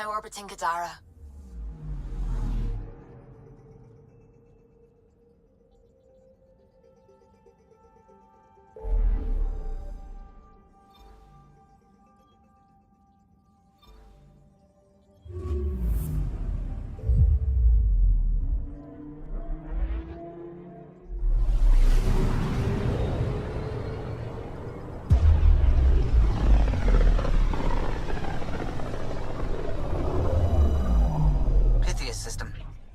now orbiting Gadara.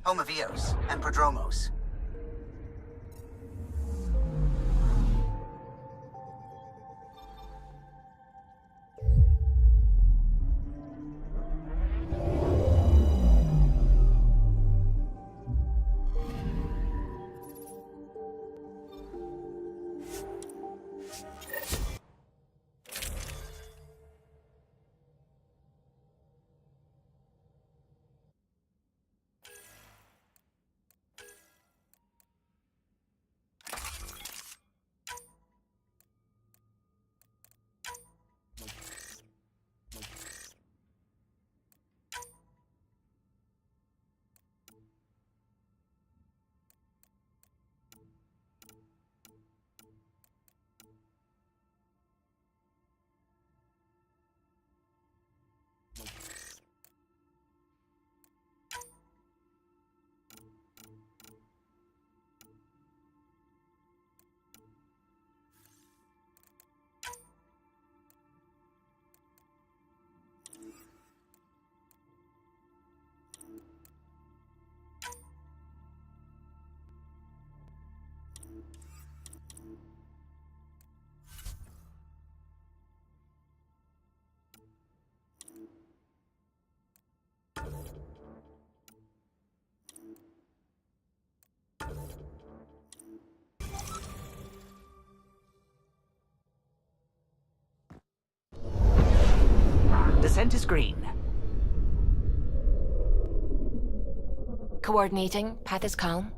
Home of Eos and Prodromos. Descent is green. Coordinating. Path is calm.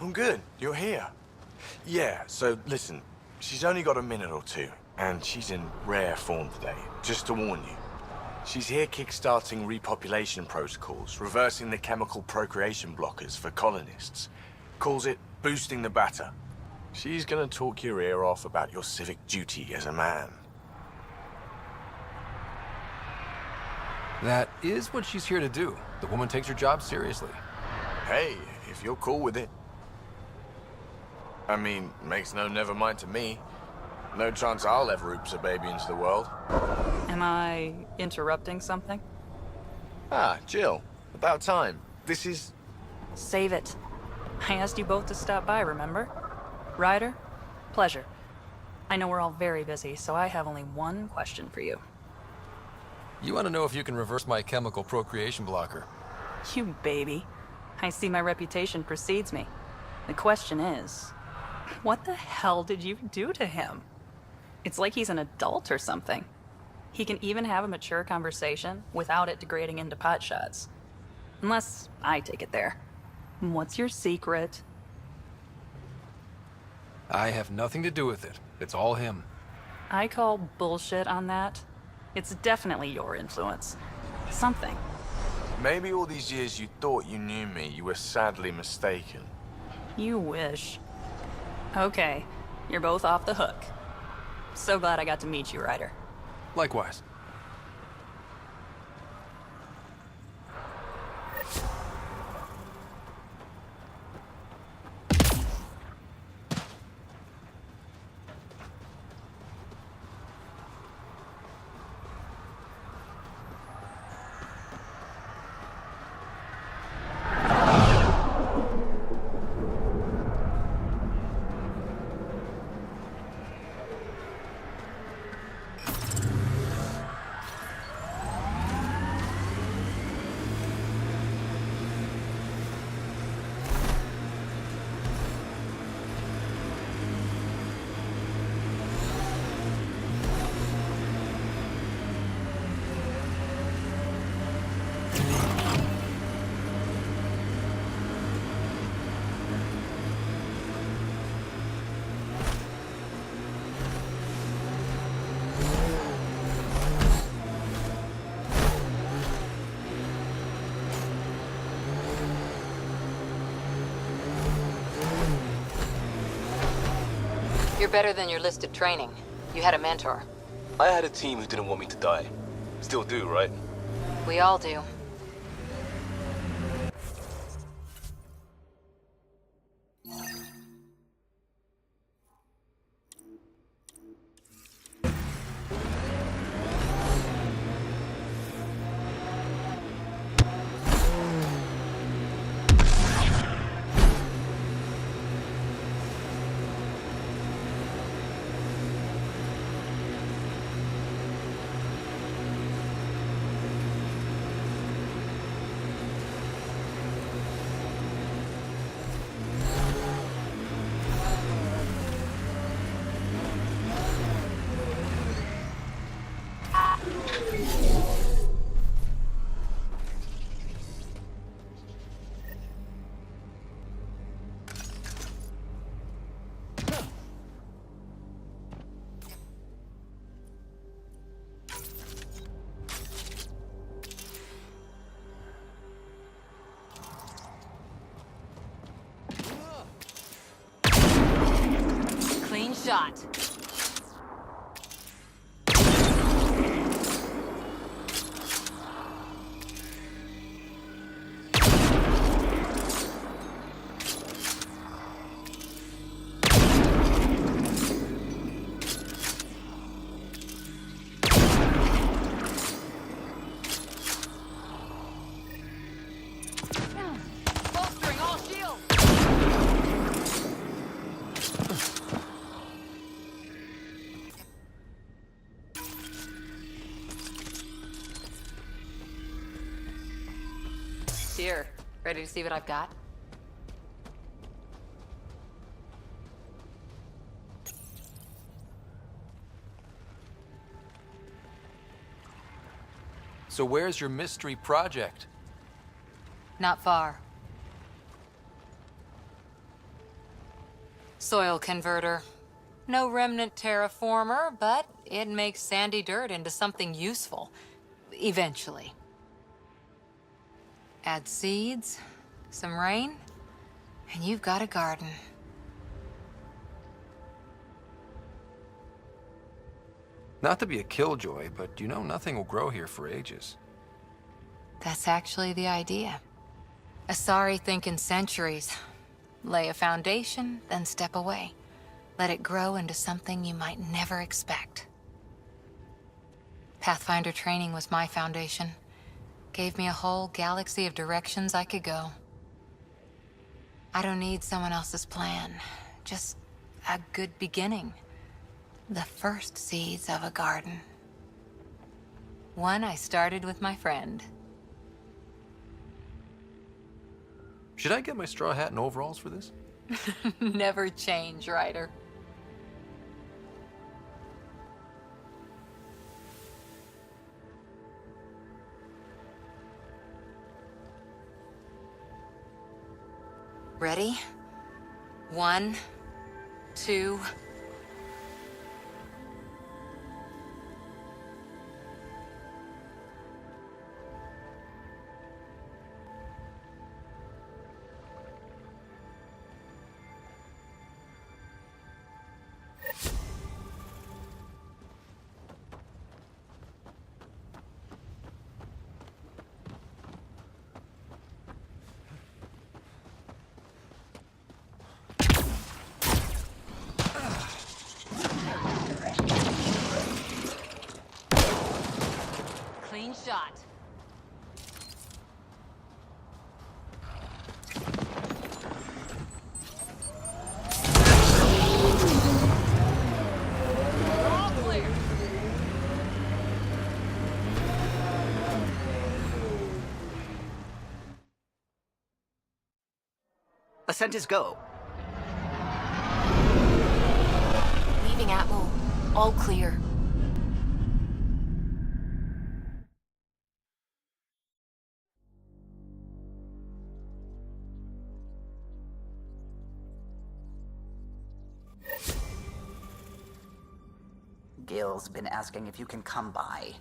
I'm good. You're here. Yeah, so listen, she's only got a minute or two, and she's in rare form today, just to warn you. She's here kickstarting repopulation protocols, reversing the chemical procreation blockers for colonists. Calls it boosting the batter. She's gonna talk your ear off about your civic duty as a man. That is what she's here to do. The woman takes her job seriously. Hey, if you're cool with it. I mean, makes no never mind to me. No chance I'll ever oops a baby into the world. Am I interrupting something? Ah, Jill. About time. This is... Save it. I asked you both to stop by, remember? Ryder, pleasure. I know we're all very busy, so I have only one question for you. You want to know if you can reverse my chemical procreation blocker? You baby. I see my reputation precedes me. The question is, what the hell did you do to him? It's like he's an adult or something. He can even have a mature conversation without it degrading into pot shots. Unless I take it there. What's your secret? I have nothing to do with it. It's all him. I call bullshit on that. It's definitely your influence. Something. Maybe all these years you thought you knew me, you were sadly mistaken. You wish. Okay, you're both off the hook. So glad I got to meet you, Ryder. Likewise. You're better than your listed training. You had a mentor. I had a team who didn't want me to die. Still do, right? We all do. Clean shot. Bolstering all shields. Here, ready to see what I've got? So where's your mystery project? Not far. Soil converter. No remnant terraformer, but it makes sandy dirt into something useful. Eventually. Add seeds, some rain, and you've got a garden. Not to be a killjoy, but you know nothing will grow here for ages. That's actually the idea. Asari think in centuries. Lay a foundation, then step away. Let it grow into something you might never expect. Pathfinder training was my foundation. Gave me a whole galaxy of directions I could go. I don't need someone else's plan. Just a good beginning. The first seeds of a garden. One I started with my friend. Should I get my straw hat and overalls for this? Never change, Ryder. Ready? 1, 2... Clean shot. All clear. Ascent is go. Leaving Atmo. All clear. Gil's been asking if you can come by.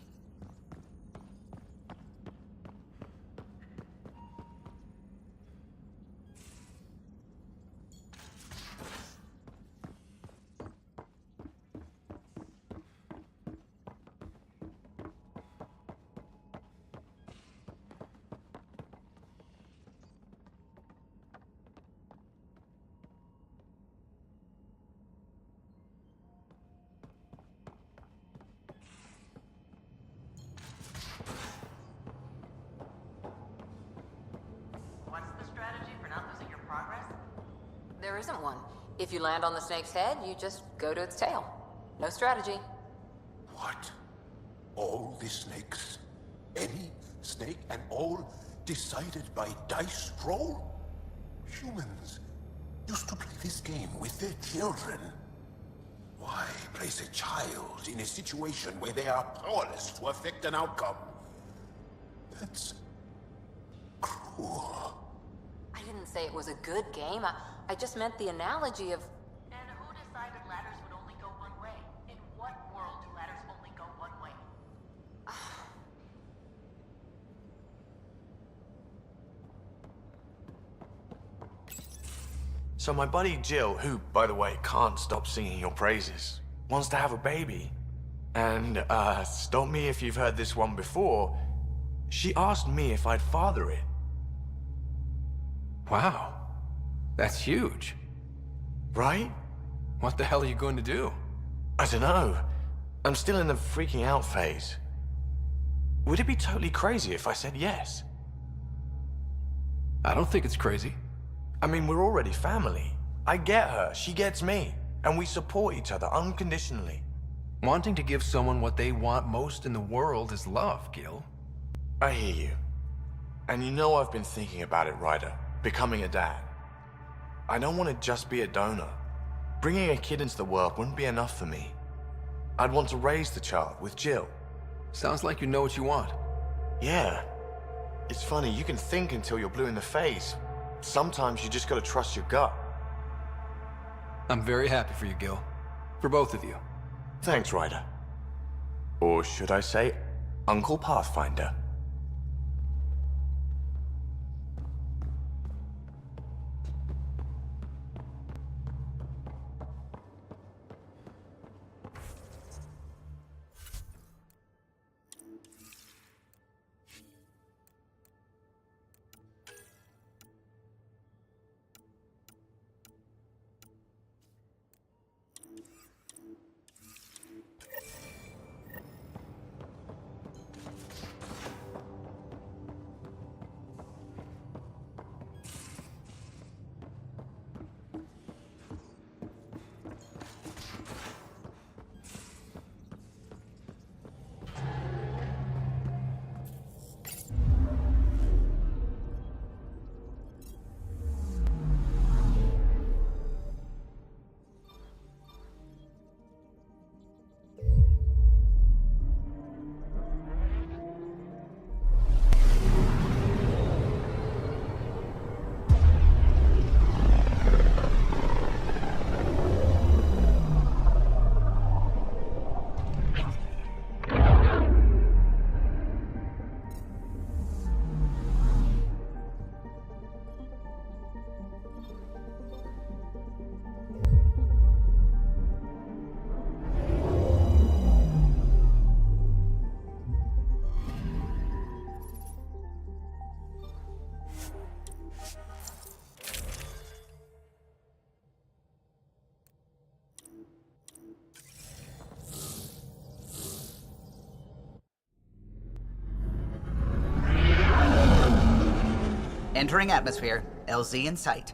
There isn't one. If you land on the snake's head, you just go to its tail. No strategy. What? All the snakes? Any snake and all decided by dice roll? Humans used to play this game with their children. Why place a child in a situation where they are powerless to affect an outcome? That's cruel. I didn't say it was a good game. I just meant the analogy of... And who decided ladders would only go one way? In what world do ladders only go one way? So my buddy Jill, who, by the way, can't stop singing your praises, wants to have a baby. And, stop me if you've heard this one before, she asked me if I'd father it. Wow. That's huge. Right? What the hell are you going to do? I don't know. I'm still in the freaking out phase. Would it be totally crazy if I said yes? I don't think it's crazy. I mean, we're already family. I get her, she gets me, and we support each other unconditionally. Wanting to give someone what they want most in the world is love, Gil. I hear you. And you know I've been thinking about it, Ryder. Becoming a dad. I don't want to just be a donor. Bringing a kid into the world wouldn't be enough for me. I'd want to raise the child with Jill. Sounds like you know what you want. Yeah. It's funny, you can think until you're blue in the face. Sometimes you just gotta trust your gut. I'm very happy for you, Gil. For both of you. Thanks, Ryder. Or should I say, Uncle Pathfinder. Entering atmosphere. LZ in sight.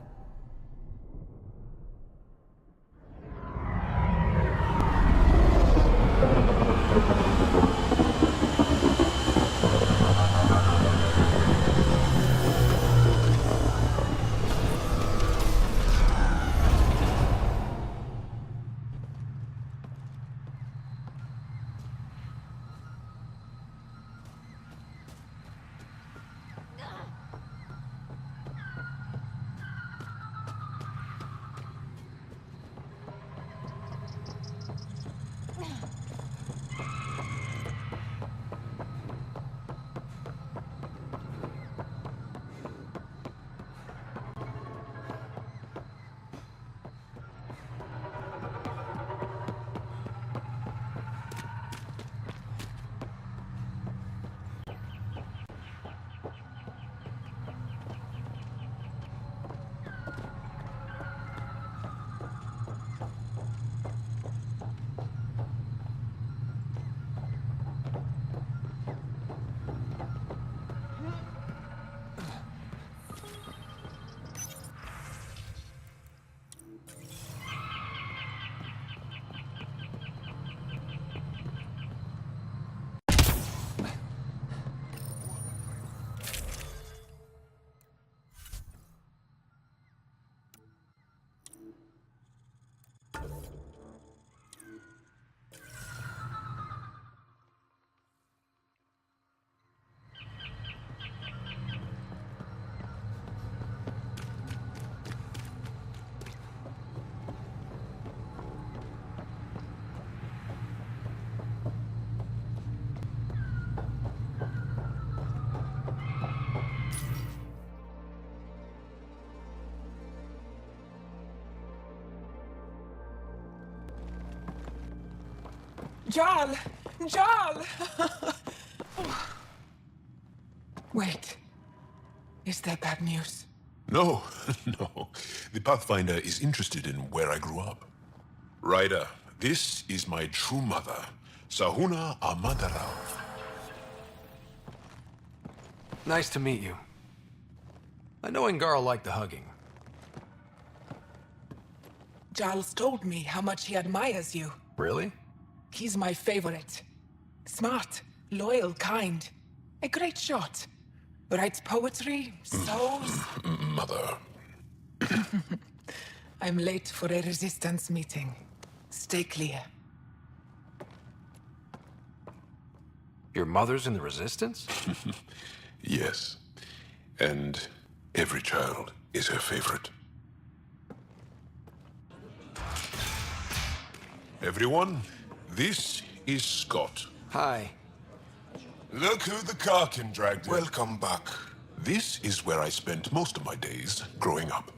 Jarl! Jarl! Wait. Is that bad news? No, no. The Pathfinder is interested in where I grew up. Ryder, this is my true mother, Sahuna Amadarau. Nice to meet you. I know Ingarl liked the hugging. Jarl's told me how much he admires you. Really? He's my favorite. Smart, loyal, kind. A great shot. Writes poetry, sews. Mother. I'm late for a resistance meeting. Stay clear. Your mother's in the Resistance? Yes. And every child is her favorite. Everyone, this is Scott. Hi. Look who the Karkin dragged in. Welcome back. This is where I spent most of my days growing up.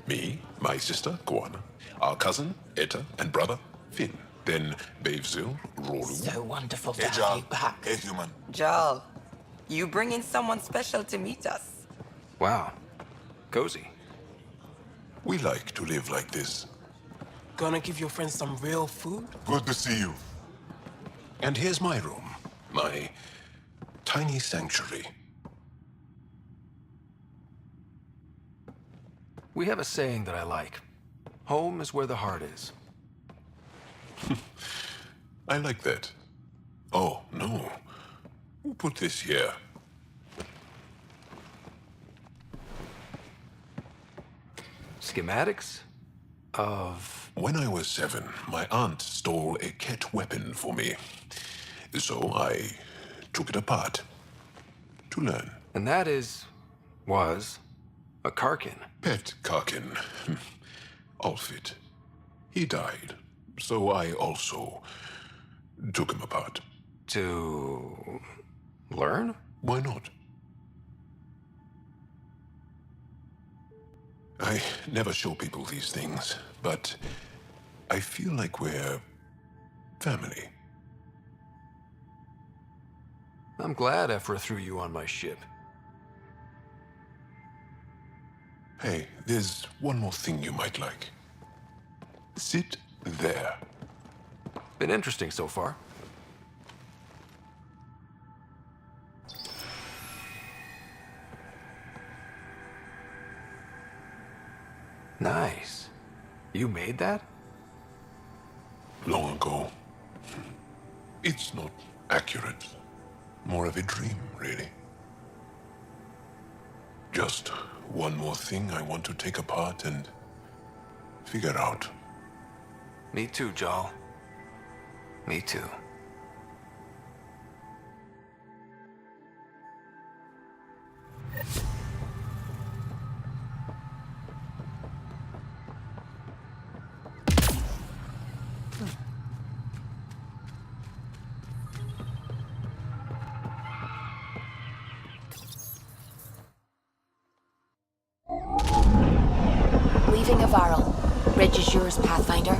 Me, my sister, Guana, our cousin, Etta, and brother, Finn. Then Bavzil, Rolu. So wonderful to Hey, have Jarl. you back. Hey, human. Jarl, you bring in someone special to meet us. Wow. Cozy. We like to live like this. Gonna give your friends some real food? Good to see you. And here's my room. My tiny sanctuary. We have a saying that I like. Home is where the heart is. I like that. Oh, no. Who put this here? Schematics of... When I was 7, my aunt stole a Kett weapon for me. So I took it apart to learn. And that was a Karkin. Pet Karkin. Alfit. He died. So I also took him apart. To learn? Why not? I never show people these things, but I feel like we're family. I'm glad Ephra threw you on my ship. Hey, there's one more thing you might like. Sit there. Been interesting so far. You made that? Long ago. It's not accurate. More of a dream, really. Just one more thing I want to take apart and figure out. Me too, Jal. Me too. Leaving a viral. Reg is yours, Pathfinder.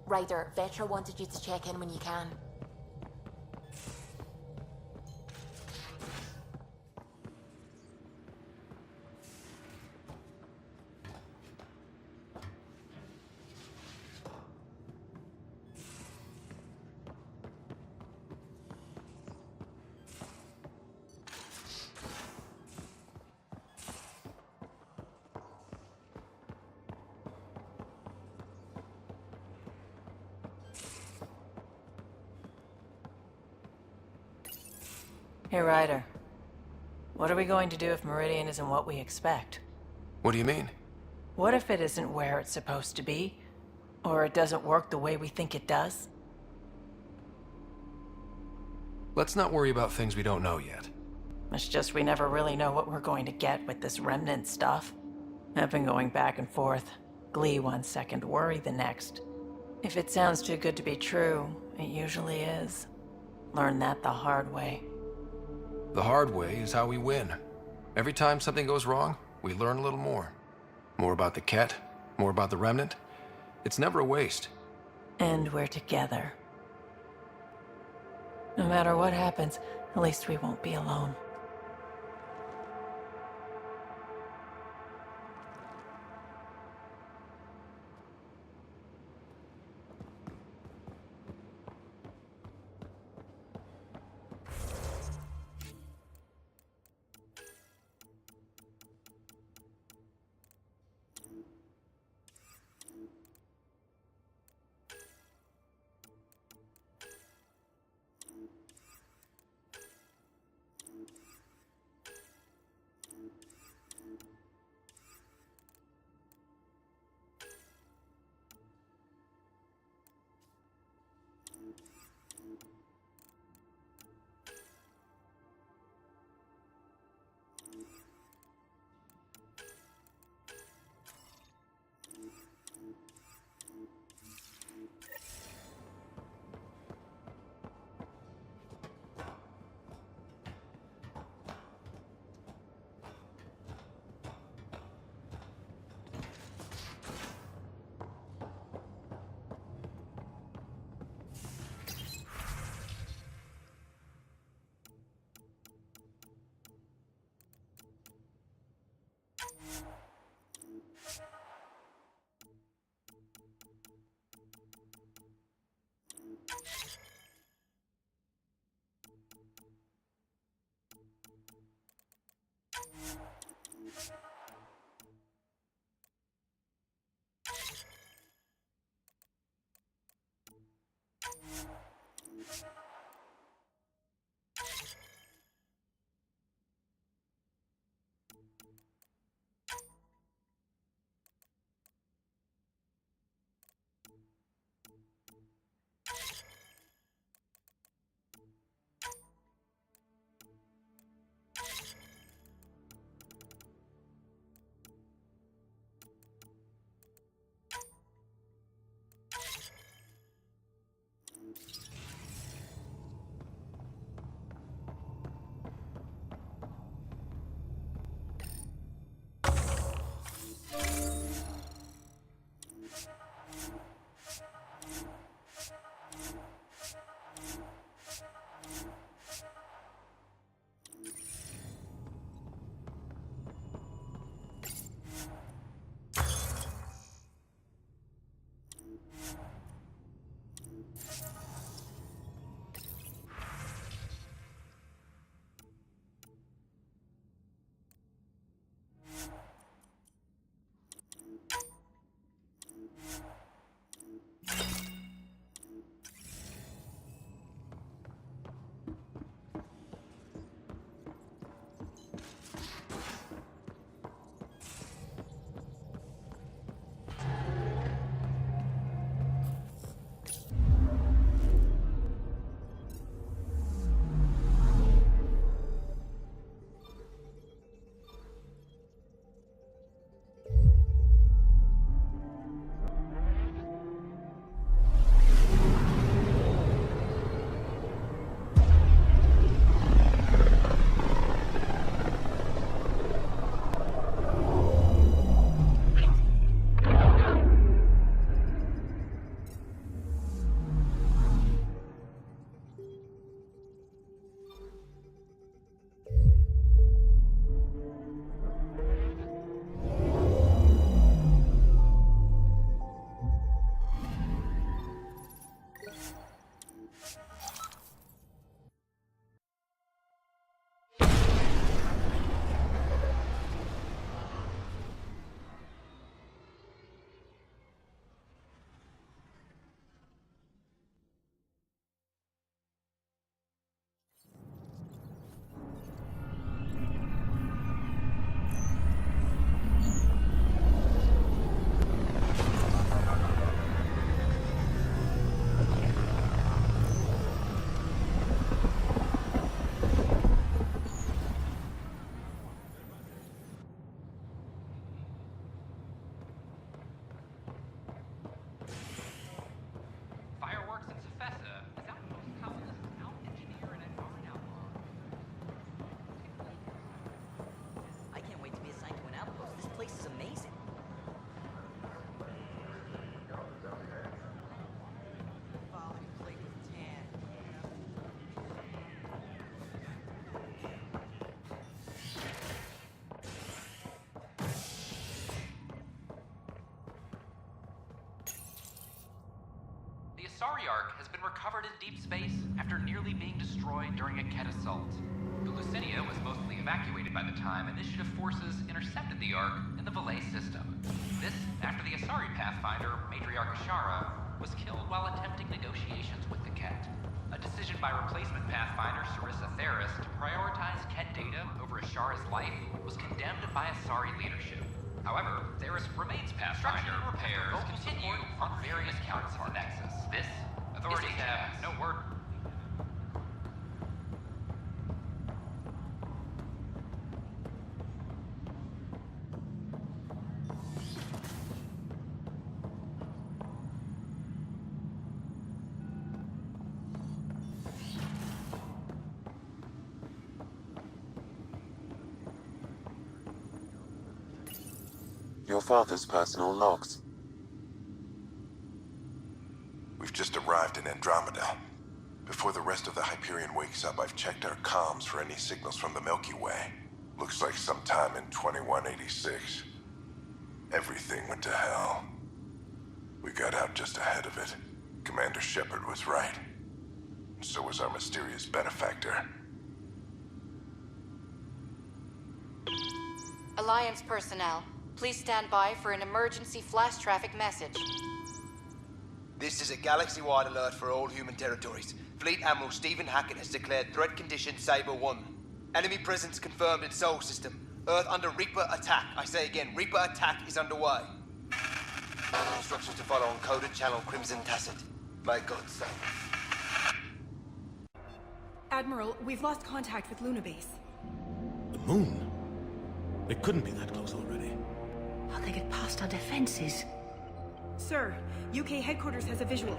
Ryder, Vetra wanted you to check in when you can. Hey, Ryder. What are we going to do if Meridian isn't what we expect? What do you mean? What if it isn't where it's supposed to be? Or it doesn't work the way we think it does? Let's not worry about things we don't know yet. It's just we never really know what we're going to get with this remnant stuff. I've been going back and forth. Glee one second, worry the next. If it sounds too good to be true, it usually is. Learn that the hard way. The hard way is how we win. Every time something goes wrong, we learn a little more. More about the Kett, more about the remnant. It's never a waste. And we're together. No matter what happens, at least we won't be alone. Fireworks in Cephessa is outpost colonists out-engineer and environment outlaw. I can't wait to be assigned to an outpost. This place is amazing. The Asari Ark has been recovered in deep space after nearly being destroyed during a Kett assault. The Lucinia was mostly evacuated by the time Initiative forces intercepted the Ark in the Valet system. This after the Asari Pathfinder, Matriarch Ashara, was killed while attempting negotiations with the Kett. A decision by replacement Pathfinder Sarissa Theris to prioritize Kett data over Ashara's life was condemned by Asari leadership. However, Theris remains Pathfinder, repairs continue on various counts of the Nexus. This, authorities have no word. Your father's personal logs. We've just arrived in Andromeda. Before the rest of the Hyperion wakes up, I've checked our comms for any signals from the Milky Way. Looks like sometime in 2186. Everything went to hell. We got out just ahead of it. Commander Shepard was right. So was our mysterious benefactor. Alliance personnel, please stand by for an emergency flash traffic message. This is a galaxy-wide alert for all human territories. Fleet Admiral Stephen Hackett has declared threat condition Saber 1. Enemy presence confirmed in Sol System. Earth under Reaper attack. I say again, Reaper attack is underway. Instructions to follow on coded channel Crimson Tacit. May God save. Admiral, we've lost contact with Luna Base. The moon? It couldn't be that close already. How'd they get past our defenses? Sir, UK headquarters has a visual.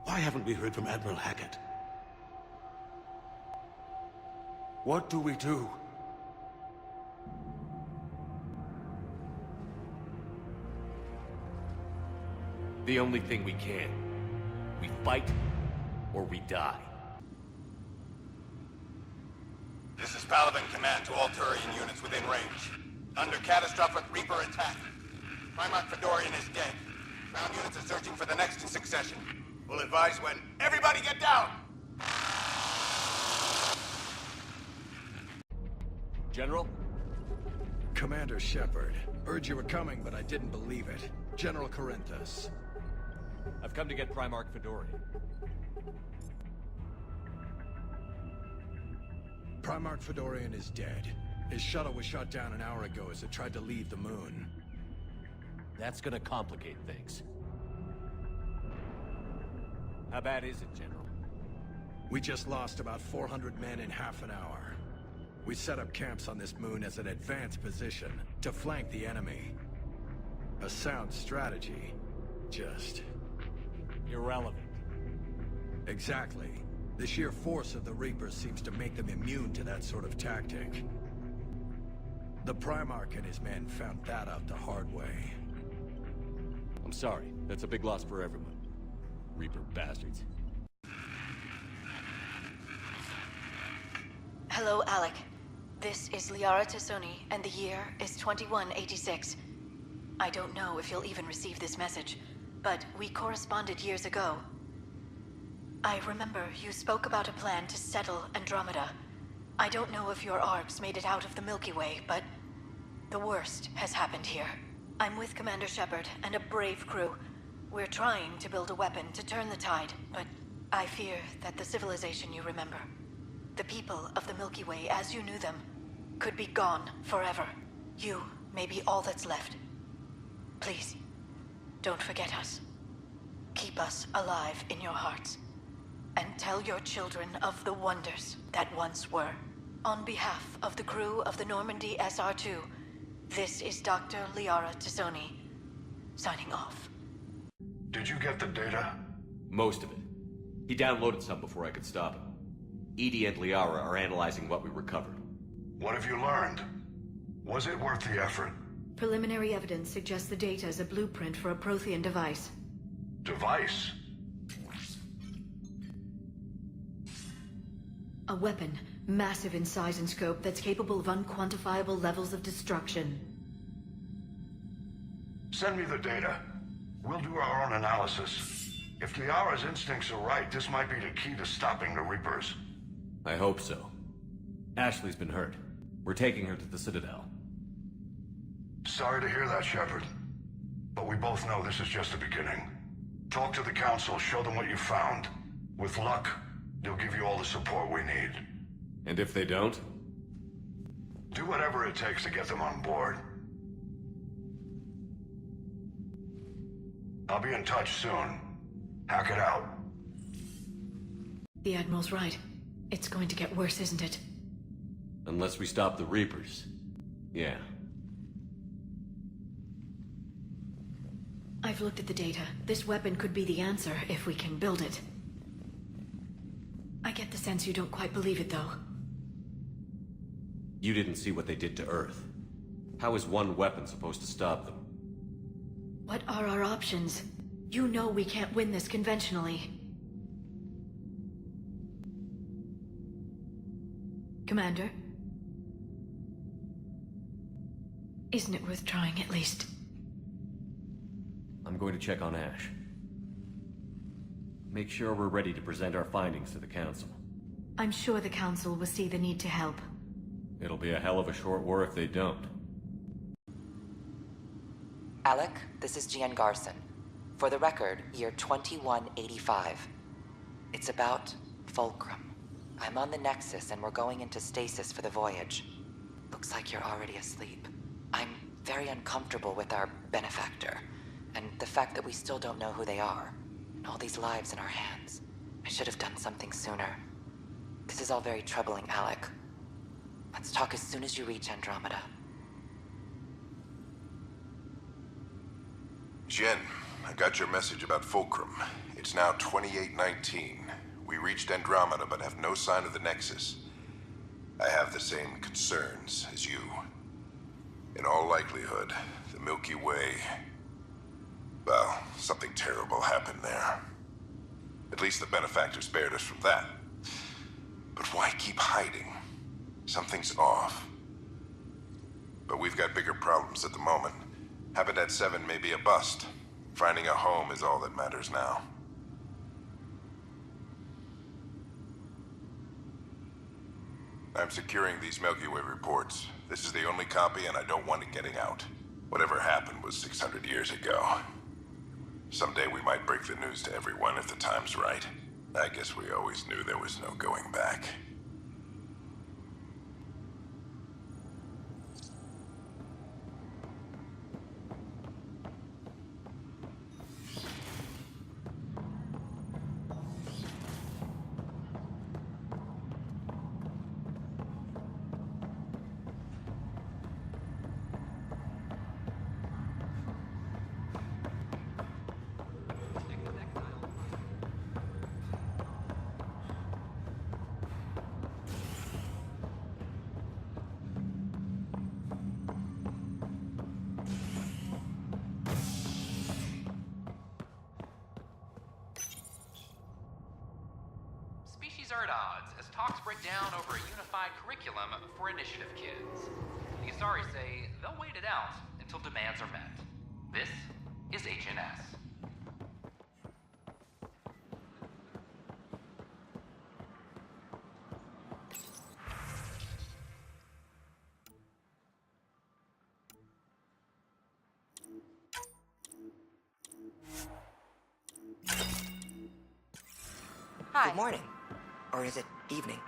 Why haven't we heard from Admiral Hackett? What do we do? The only thing we can. We fight, or we die. This is Paladin Command to all Turian units within range. Under catastrophic Reaper attack. Primarch Fedorian is dead. Ground units are searching for the next in succession. We'll advise when. Everybody get down! General? Commander Shepard. Heard you were coming, but I didn't believe it. General Corinthus. I've come to get Primarch Fedorian. Primarch Fedorian is dead. His shuttle was shot down an hour ago as it tried to leave the moon. That's gonna complicate things. How bad is it, General? We just lost about 400 men in half an hour. We set up camps on this moon as an advanced position to flank the enemy. A sound strategy. Just... irrelevant. Exactly. The sheer force of the Reapers seems to make them immune to that sort of tactic. The Primarch and his men found that out the hard way. I'm sorry. That's a big loss for everyone. Reaper bastards. Hello, Alec. This is Liara Tassoni, and the year is 2186. I don't know if you'll even receive this message, but we corresponded years ago. I remember you spoke about a plan to settle Andromeda. I don't know if your arcs made it out of the Milky Way, but the worst has happened here. I'm with Commander Shepard and a brave crew. We're trying to build a weapon to turn the tide, but I fear that the civilization you remember, the people of the Milky Way as you knew them, could be gone forever. You may be all that's left. Please, don't forget us. Keep us alive in your hearts. And tell your children of the wonders that once were. On behalf of the crew of the Normandy SR2, this is Dr. Liara Tassoni, signing off. Did you get the data? Most of it. He downloaded some before I could stop him. Edie and Liara are analyzing what we recovered. What have you learned? Was it worth the effort? Preliminary evidence suggests the data is a blueprint for a Prothean device. Device? A weapon, massive in size and scope, that's capable of unquantifiable levels of destruction. Send me the data. We'll do our own analysis. If Liara's instincts are right, this might be the key to stopping the Reapers. I hope so. Ashley's been hurt. We're taking her to the Citadel. Sorry to hear that, Shepard. But we both know this is just the beginning. Talk to the Council, show them what you found. With luck, they'll give you all the support we need. And if they don't? Do whatever it takes to get them on board. I'll be in touch soon. Hack it out. The Admiral's right. It's going to get worse, isn't it? Unless we stop the Reapers. Yeah. I've looked at the data. This weapon could be the answer if we can build it. I get the sense you don't quite believe it, though. You didn't see what they did to Earth. How is one weapon supposed to stop them? What are our options? You know we can't win this conventionally. Commander? Isn't it worth trying at least? I'm going to check on Ash. Make sure we're ready to present our findings to the Council. I'm sure the Council will see the need to help. It'll be a hell of a short war if they don't. Alec, this is Jien Garson. For the record, year 2185. It's about Fulcrum. I'm on the Nexus and we're going into stasis for the voyage. Looks like you're already asleep. I'm very uncomfortable with our benefactor, and the fact that we still don't know who they are, and all these lives in our hands. I should have done something sooner. This is all very troubling, Alec. Let's talk as soon as you reach Andromeda. Jien, I got your message about Fulcrum. It's now 2819. We reached Andromeda but have no sign of the Nexus. I have the same concerns as you. In all likelihood, the Milky Way... well, something terrible happened there. At least the benefactor spared us from that. But why keep hiding? Something's off. But we've got bigger problems at the moment. Habitat 7 may be a bust. Finding a home is all that matters now. I'm securing these Milky Way reports. This is the only copy, and I don't want it getting out. Whatever happened was 600 years ago. Someday we might break the news to everyone if the time's right. I guess we always knew there was no going back. Are at odds as talks break down over a unified curriculum for initiative kids. The Asari say they'll wait it out until demands are met. This is HNS. Hi. Good morning. Or is it evening?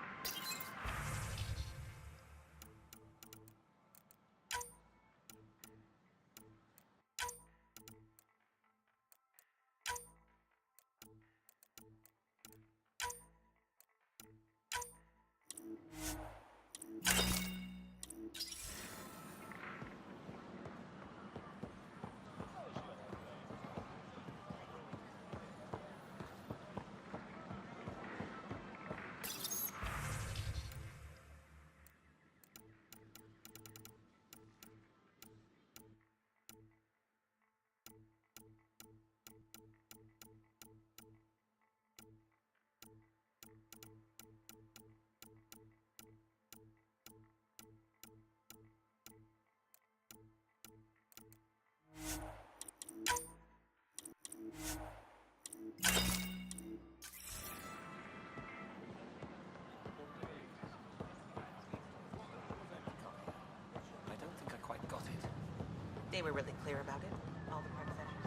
They were really clear about it. All the private sessions.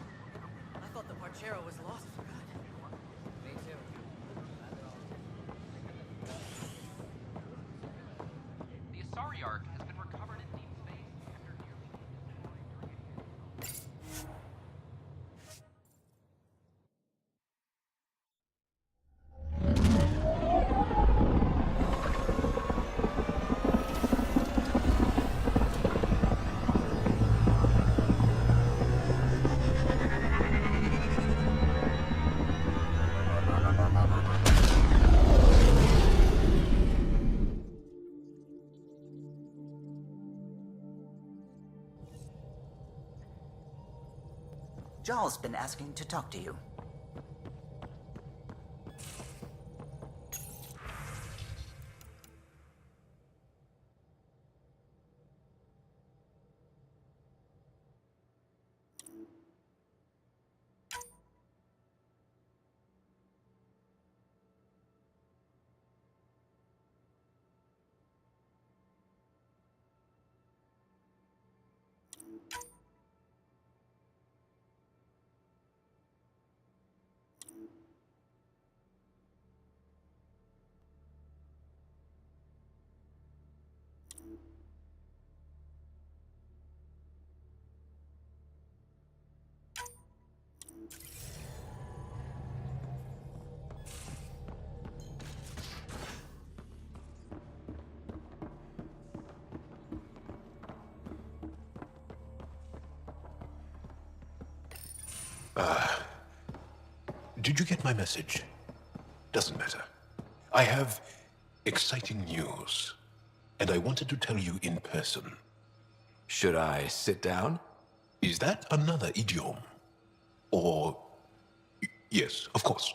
I thought the Marchero was lost for good. Me too. The Asari Ark has been recovered in deep space after nearly Jarl's been asking to talk to you. Did you get my message? Doesn't matter. I have exciting news, and I wanted to tell you in person. Should I sit down? Is that another idiom? Or... Yes, of course.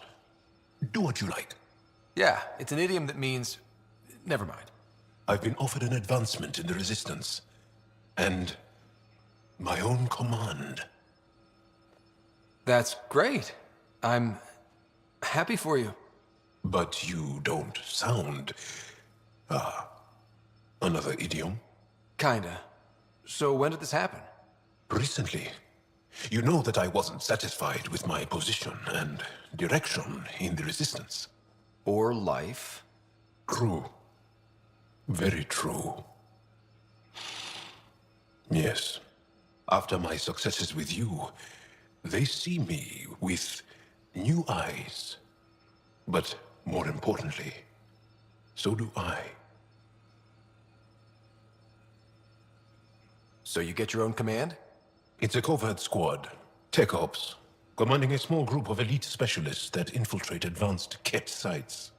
Do what you like. Yeah, it's an idiom that means... Never mind. I've been offered an advancement in the Resistance, and my own command. That's great. I'm happy for you. But you don't sound... another idiom? Kinda. So when did this happen? Recently. You know that I wasn't satisfied with my position and direction in the Resistance. Or life. True. Very true. Yes. After my successes with you, they see me with new eyes. But more importantly, so do I. So you get your own command? It's a covert squad, tech ops, commanding a small group of elite specialists that infiltrate advanced Kett sites.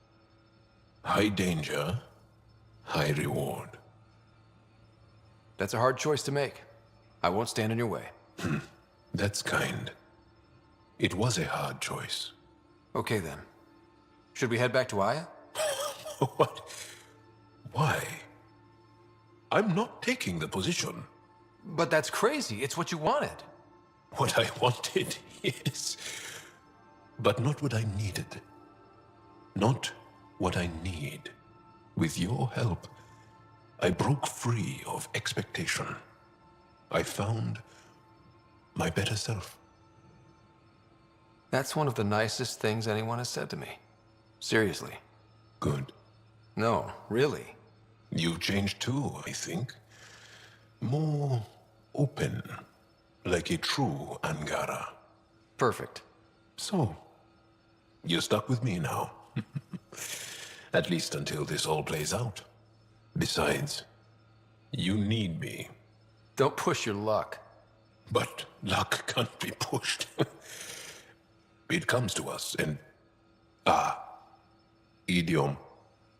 High danger, high reward. That's a hard choice to make. I won't stand in your way. That's kind. It was a hard choice. Okay then. Should we head back to Aya? What? Why? I'm not taking the position. But that's crazy. It's what you wanted. What I wanted, yes. But not what I needed. Not what I need. With your help, I broke free of expectation. I found my better self. That's one of the nicest things anyone has said to me. Seriously. Good. No, really. You changed too, I think. More open, like a true Angara. Perfect. So, you're stuck with me now. At least until this all plays out. Besides, you need me. Don't push your luck. But luck can't be pushed. It comes to us, and... idiom.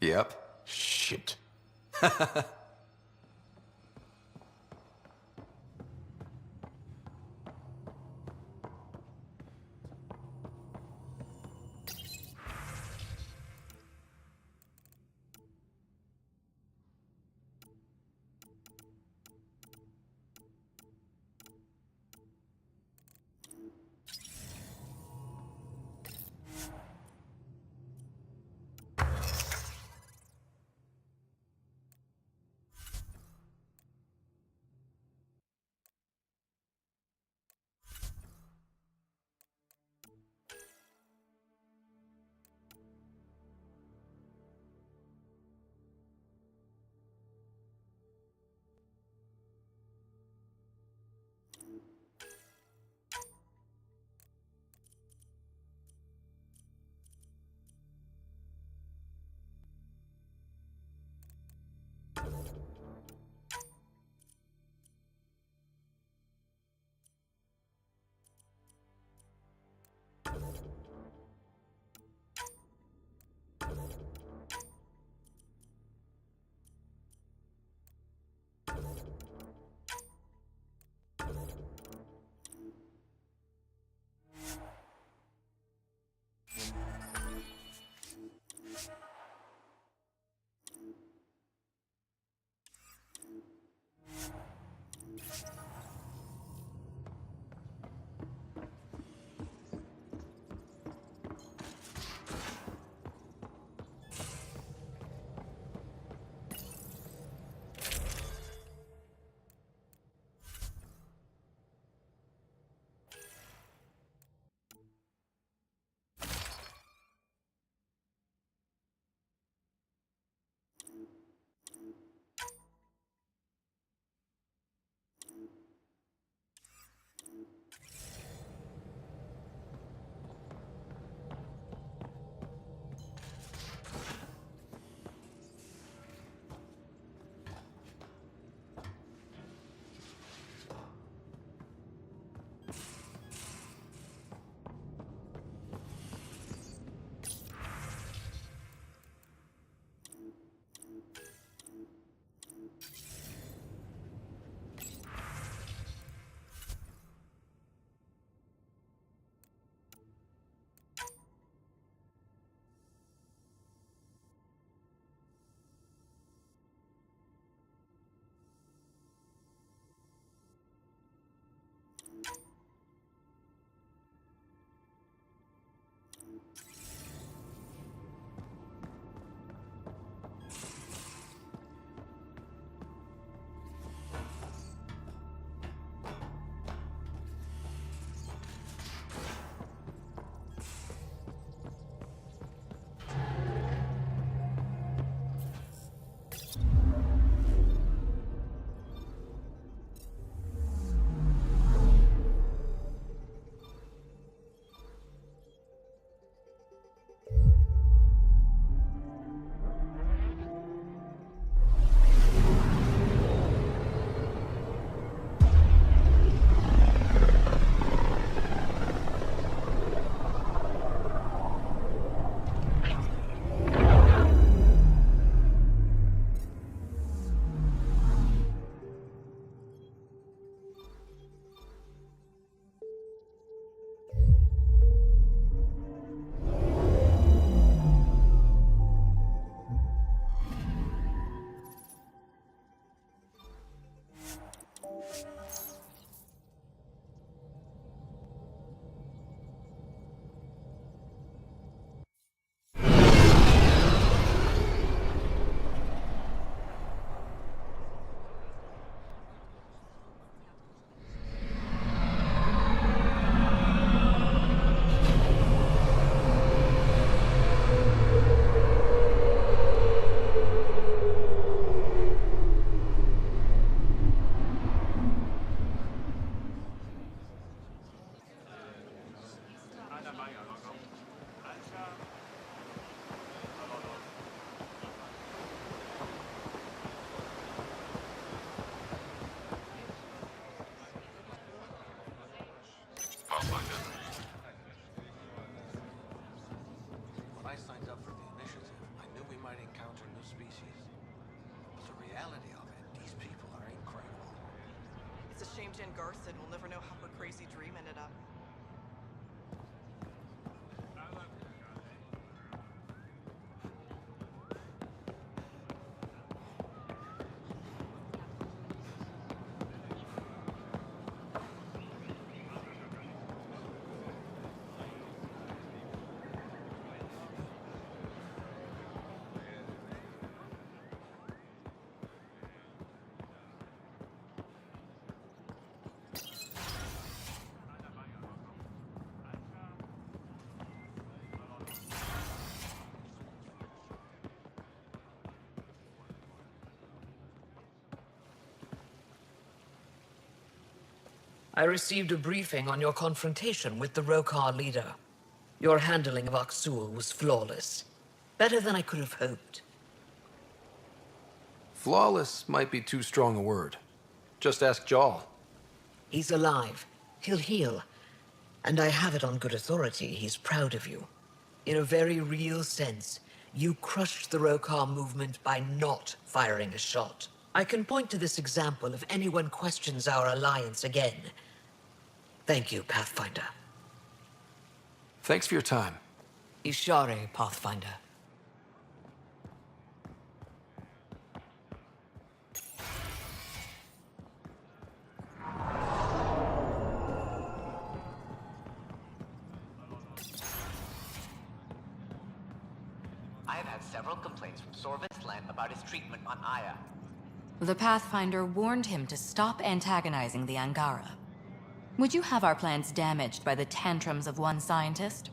Yep. Shit. When I signed up for the initiative, I knew we might encounter new species. But the reality of it, these people are incredible. It's a shame Jien Garson will never know how her crazy dream ended up. I received a briefing on your confrontation with the Rokar leader. Your handling of Aksul was flawless. Better than I could have hoped. Flawless might be too strong a word. Just ask Jaal. He's alive. He'll heal. And I have it on good authority he's proud of you. In a very real sense, you crushed the Rokar movement by not firing a shot. I can point to this example if anyone questions our alliance again. Thank you, Pathfinder. Thanks for your time. Ishare, Pathfinder. I have had several complaints from Sorvis Len about his treatment on Aya. The Pathfinder warned him to stop antagonizing the Angara. Would you have our plans damaged by the tantrums of one scientist?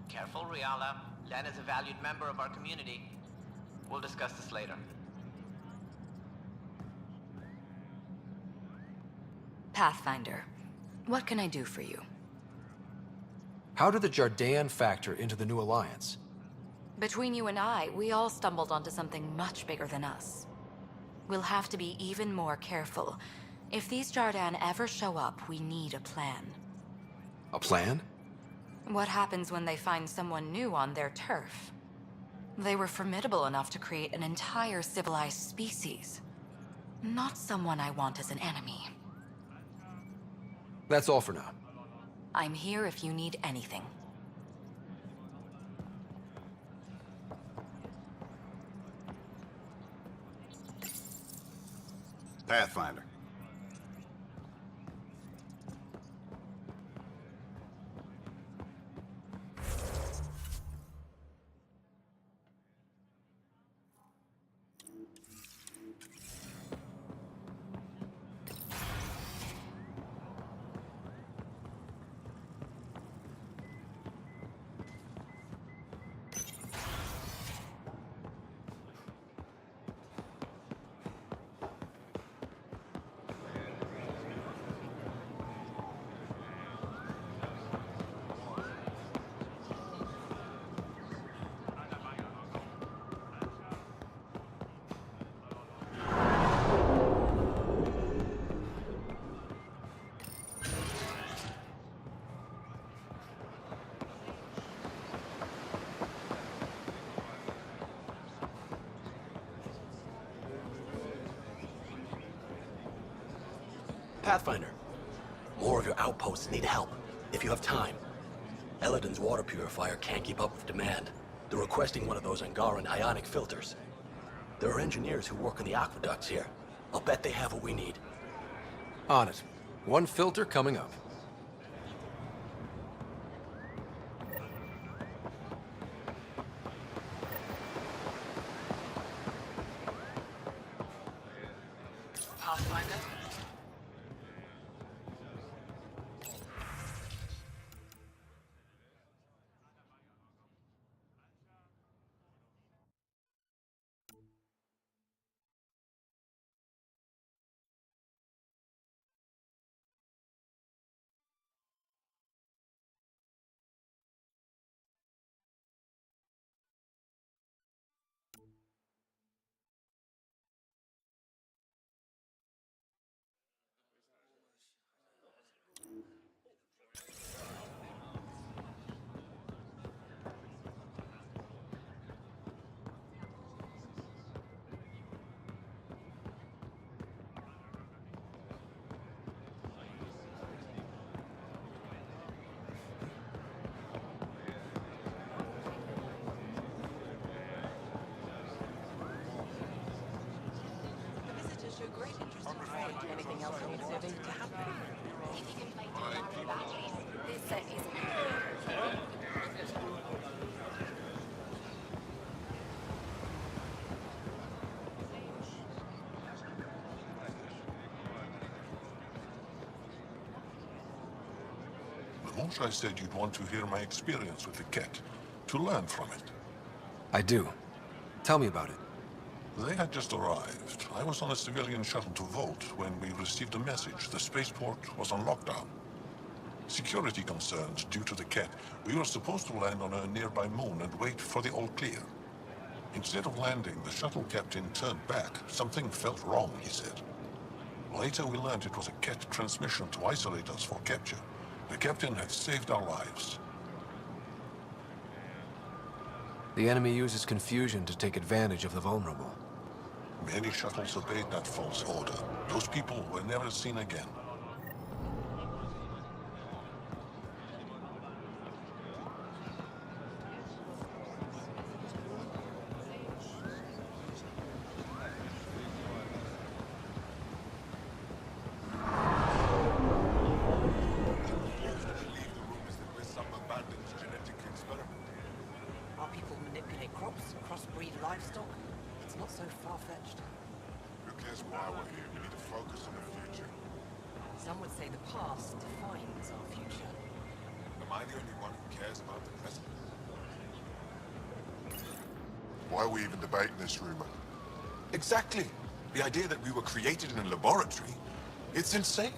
Careful, Riala. Len is a valued member of our community. We'll discuss this later. Pathfinder, what can I do for you? How did the Jardan factor into the new alliance? Between you and I, we all stumbled onto something much bigger than us. We'll have to be even more careful. If these Jardan ever show up, we need a plan. A plan? What happens when they find someone new on their turf? They were formidable enough to create an entire civilized species. Not someone I want as an enemy. That's all for now. I'm here if you need anything. Pathfinder. Pathfinder, more of your outposts need help, if you have time. Eladin's water purifier can't keep up with demand. They're requesting one of those Angaran ionic filters. There are engineers who work on the aqueducts here. I'll bet they have what we need. On it. One filter coming up. Pathfinder? Anything else needs to happen? This set is I said you'd want to hear my experience with the Kett, to learn from it. I do. Tell me about it. They had just arrived. I was on a civilian shuttle to Volt when we received a message. The spaceport was on lockdown. Security concerns due to the Kett. We were supposed to land on a nearby moon and wait for the all clear. Instead of landing, the shuttle captain turned back. Something felt wrong, he said. Later we learned it was a Kett transmission to isolate us for capture. The captain had saved our lives. The enemy uses confusion to take advantage of the vulnerable. Many shuttles obeyed that false order. Those people were never seen again. Some would say the past defines our future. Am I the only one who cares about the present? Why are we even debating this rumor? Exactly. The idea that we were created in a laboratory, it's insane.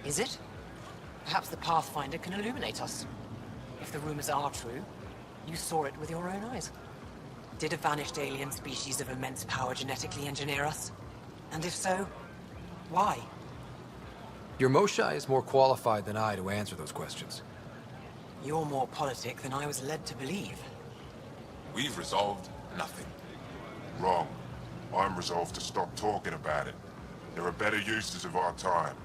Is it? Perhaps the Pathfinder can illuminate us. If the rumors are true, you saw it with your own eyes. Did a vanished alien species of immense power genetically engineer us? And if so, why? Your Moshai is more qualified than I to answer those questions. You're more politic than I was led to believe. We've resolved nothing. Wrong. I'm resolved to stop talking about it. There are better uses of our time.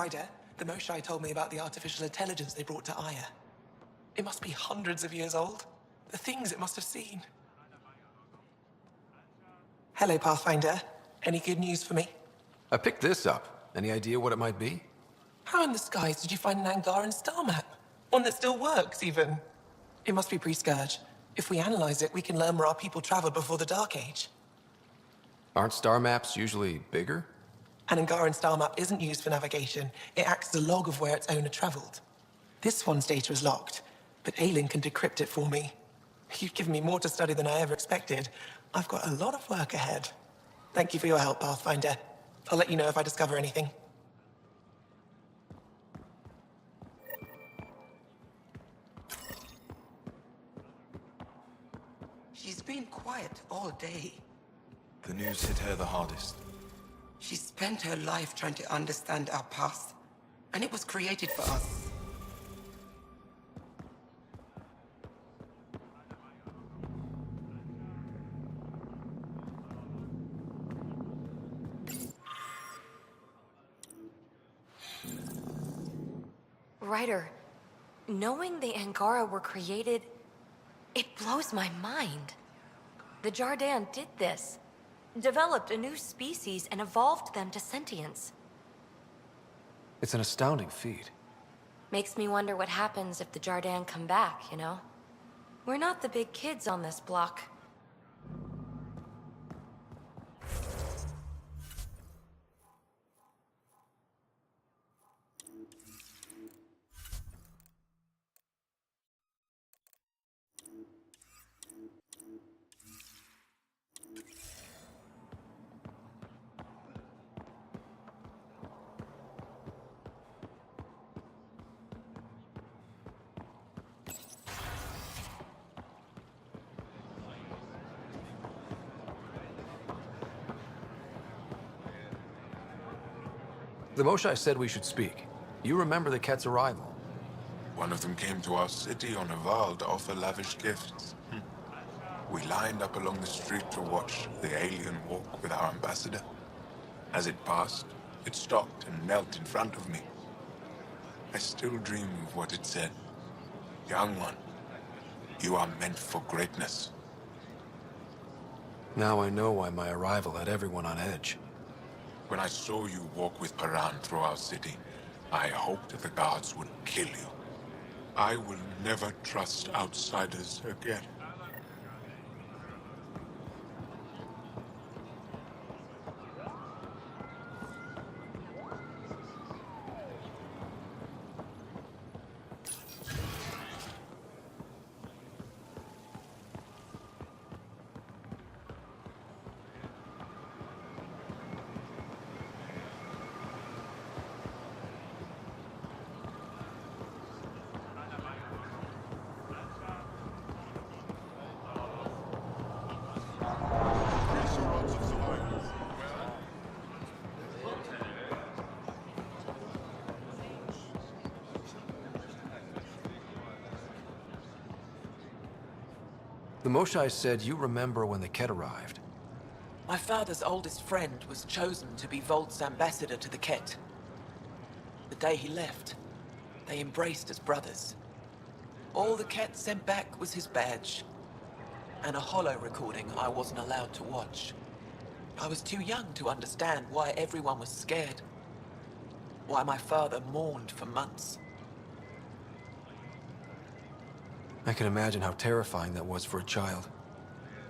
Ryder, the Moshai told me about the artificial intelligence they brought to Aya. It must be hundreds of years old. The things it must have seen. Hello, Pathfinder. Any good news for me? I picked this up. Any idea what it might be? How in the skies did you find an Angaran star map? One that still works, even. It must be pre-Scourge. If we analyze it, we can learn where our people traveled before the Dark Age. Aren't star maps usually bigger? An Angaran star map isn't used for navigation. It acts as a log of where its owner traveled. This one's data is locked, but Aelin can decrypt it for me. You've given me more to study than I ever expected. I've got a lot of work ahead. Thank you for your help, Pathfinder. I'll let you know if I discover anything. She's been quiet all day. The news hit her the hardest. She spent her life trying to understand our past, and it was created for us. Ryder, knowing the Angara were created, it blows my mind. The Jardin did this. Developed a new species and evolved them to sentience. It's an astounding feat. Makes me wonder what happens if the Jardin come back, you know? We're not the big kids on this block. The Moshai said we should speak. You remember the Kett's arrival? One of them came to our city on a vow to offer lavish gifts. We lined up along the street to watch the alien walk with our ambassador. As it passed, it stopped and knelt in front of me. I still dream of what it said. Young one, you are meant for greatness. Now I know why my arrival had everyone on edge. When I saw you walk with Paran through our city, I hoped the guards would kill you. I will never trust outsiders again. The Moshai said you remember when the Kett arrived. My father's oldest friend was chosen to be Volt's ambassador to the Kett. The day he left, they embraced as brothers. All the Kett sent back was his badge, and a holo recording I wasn't allowed to watch. I was too young to understand why everyone was scared. Why my father mourned for months. I can imagine how terrifying that was for a child.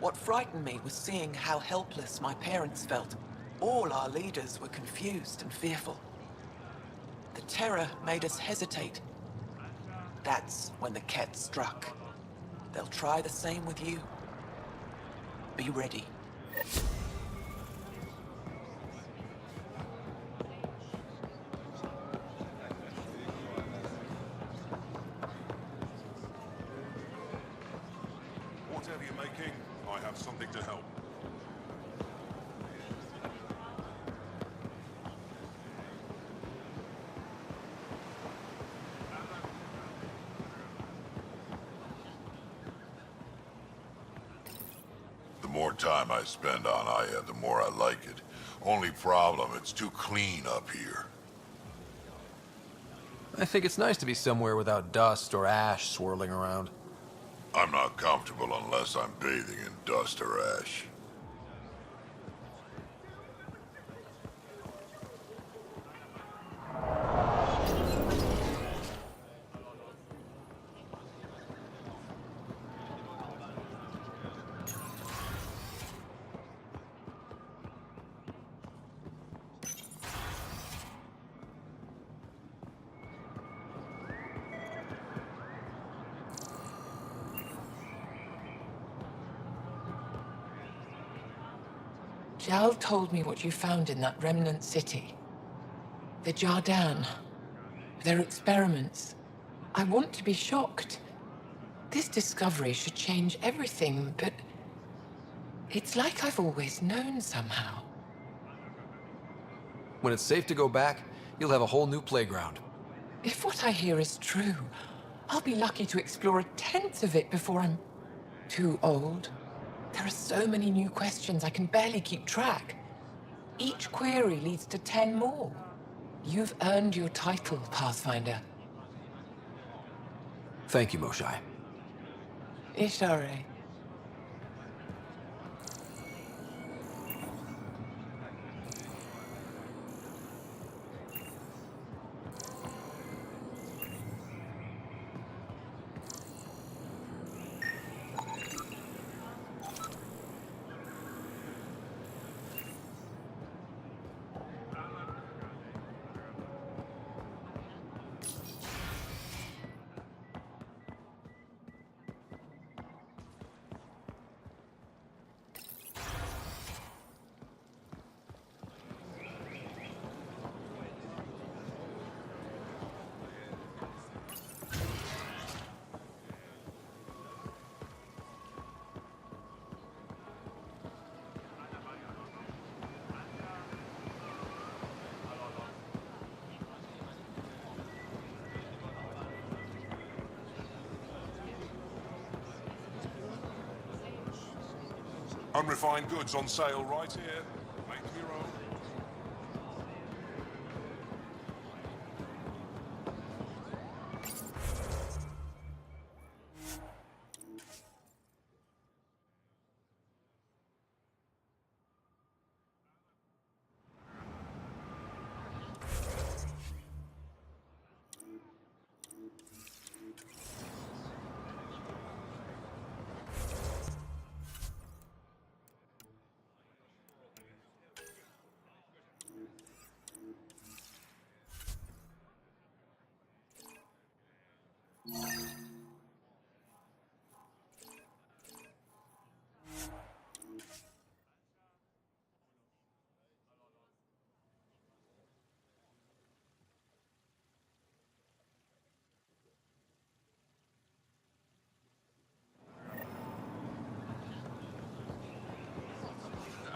What frightened me was seeing how helpless my parents felt. All our leaders were confused and fearful. The terror made us hesitate. That's when the Kett struck. They'll try the same with you. Be ready. Whatever you're making, I have something to help. The more time I spend on Aya, the more I like it. Only problem, it's too clean up here. I think it's nice to be somewhere without dust or ash swirling around. I'm not comfortable unless I'm bathing in dust or ash. Jal told me what you found in that remnant city. The Jardin. Their experiments. I want to be shocked. This discovery should change everything, but it's like I've always known somehow. When it's safe to go back, you'll have a whole new playground. If what I hear is true, I'll be lucky to explore a tenth of it before I'm too old. There are so many new questions I can barely keep track. Each query leads to 10 more. You've earned your title, Pathfinder. Thank you, Moshae. It's alright. Unrefined goods on sale right here. Make your own.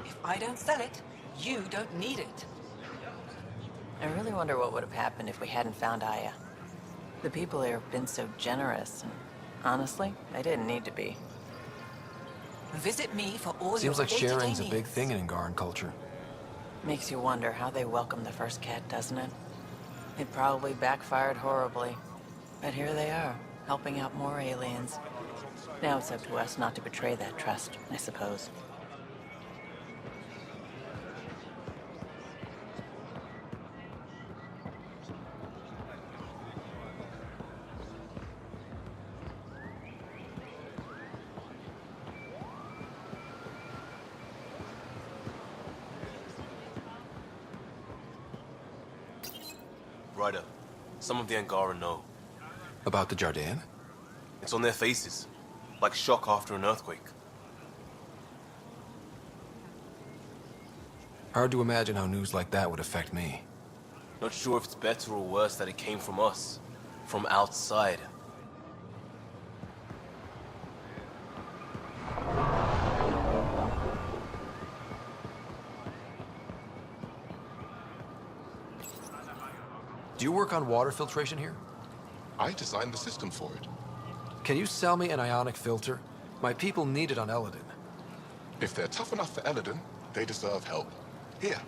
If I don't sell it, you don't need it. I really wonder what would have happened if we hadn't found Aya. The people here have been so generous, and honestly, they didn't need to be. Visit me for all Seems your like sharing's a day-to-day big needs. thing in Angaran culture. Makes you wonder how they welcomed the first Kett, doesn't it? It probably backfired horribly. But here they are, helping out more aliens. Now it's up to us not to betray that trust, I suppose. Ryder, some of the Angaran know. About the Jardin? It's on their faces, like shock after an earthquake. Hard to imagine how news like that would affect me. Not sure if it's better or worse that it came from us, from outside. Do you work on water filtration here? I designed the system for it. Can you sell me an ionic filter? My people need it on Eladin. If they're tough enough for Eladin, they deserve help. Here,